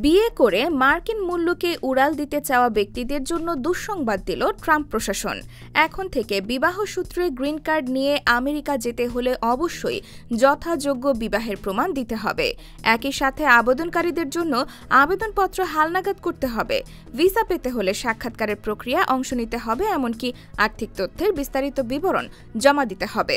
বিয়ে করে মার্কিন মূল্যকে উড়াল দিতে চাওয়া ব্যক্তিদের জন্য দুঃসংবাদ দিল ট্রাম্প প্রশাসন। এখন থেকে বিবাহ সূত্রে গ্রিন কার্ড নিয়ে আমেরিকা যেতে হলে অবশ্যই যথাযোগ্য বিবাহের প্রমাণ দিতে হবে। একই সাথে আবেদনকারীদের জন্য আবেদনপত্র হালনাগাদ করতে হবে। ভিসা পেতে হলে সাক্ষাৎকারের প্রক্রিয়া অংশ নিতে হবে, এমনকি আর্থিক তথ্যের বিস্তারিত বিবরণ জমা দিতে হবে।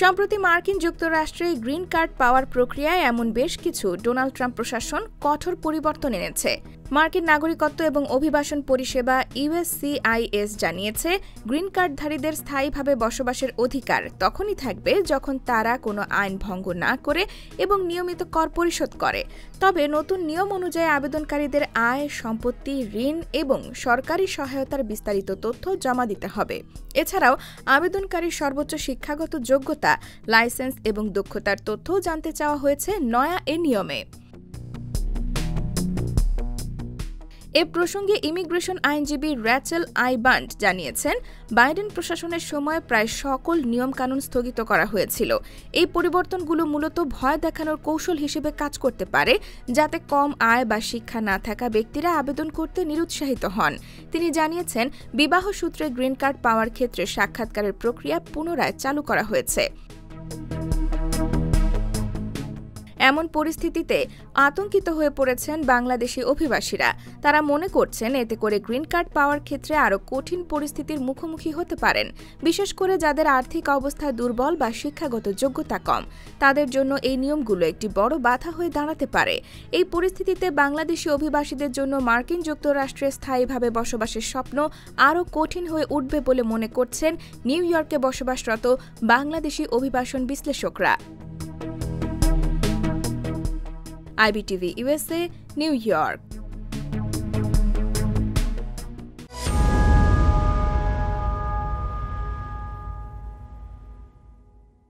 সম্প্রতি মার্কিন যুক্তরাষ্ট্রে গ্রিন কার্ড পাওয়ার প্রক্রিয়ায় এমন বেশ কিছু ডোনাল্ড ট্রাম্প প্রশাসন কঠোর পরিবর্তন এনেছে। মার্কিন নাগরিকত্ব এবং অভিবাসন পরিষেবা USCIS জানিয়েছে, গ্রিন কার্ডধারীদের স্থায়ীভাবে বসবাসের অধিকার তখনই থাকবে যখন তারা কোনো আইন ভঙ্গ না করে এবং নিয়মিত কর পরিশোধ করে। তবে নতুন নিয়ম অনুযায়ী আবেদনকারীদের আয়, সম্পত্তি, ঋণ এবং সরকারি সহায়তার বিস্তারিত তথ্য জমা দিতে হবে। এছাড়াও আবেদনকারীর সর্বোচ্চ শিক্ষাগত যোগ্যতা, লাইসেন্স এবং দক্ষতার তথ্য জানতে চাওয়া হয়েছে নয়া এ নিয়মে। এ প্রসঙ্গে ইমিগ্রেশন আইনজীবী র্যাচেল আইবান্ড জানিয়েছেন, বাইডেন প্রশাসনের সময় প্রায় সকল নিয়মকানুন স্থগিত করা হয়েছিল। এই পরিবর্তনগুলো মূলত ভয় দেখানোর কৌশল হিসেবে কাজ করতে পারে, যাতে কম আয় বা শিক্ষা না থাকা ব্যক্তিরা আবেদন করতে নিরুৎসাহিত হন। তিনি জানিয়েছেন, বিবাহ সূত্রে গ্রিন কার্ড পাওয়ার ক্ষেত্রে সাক্ষাৎকারের প্রক্রিয়া পুনরায় চালু করা হয়েছে। এমন পরিস্থিতিতে আতঙ্কিত হয়ে পড়েছেন বাংলাদেশি অভিবাসীরা। তারা মনে করছেন, এতে করে গ্রিন কার্ড পাওয়ার ক্ষেত্রে আরও কঠিন পরিস্থিতির মুখোমুখি হতে পারেন, বিশেষ করে যাদের আর্থিক অবস্থা দুর্বল বা শিক্ষাগত যোগ্যতা কম। তাদের জন্য এই নিয়মগুলো একটি বড় বাধা হয়ে দাঁড়াতে পারে। এই পরিস্থিতিতে বাংলাদেশি অভিবাসীদের জন্য মার্কিন যুক্তরাষ্ট্রে স্থায়ীভাবে বসবাসের স্বপ্ন আরও কঠিন হয়ে উঠবে বলে মনে করছেন নিউ ইয়র্কে বসবাসরত বাংলাদেশি অভিবাসন বিশ্লেষকরা। IBTV USA, New York।